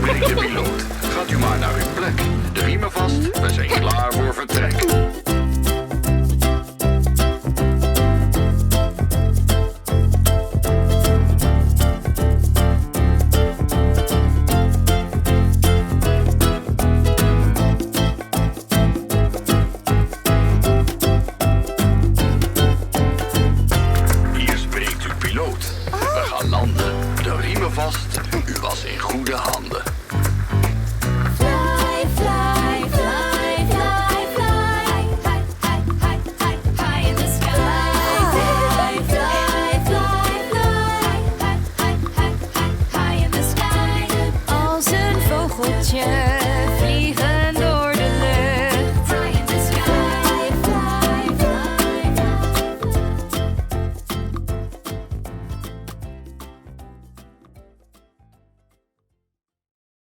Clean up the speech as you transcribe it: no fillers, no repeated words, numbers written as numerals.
Meneer de piloot, gaat u maar naar uw plek. De riemen vast, we zijn klaar voor vertrek. Hier spreekt uw piloot. We gaan landen. De riemen vast, u was in goede handen. Fly, fly, fly, fly, fly. High in the sky. Fly, fly, fly, fly. High in the sky. Als een vogeltje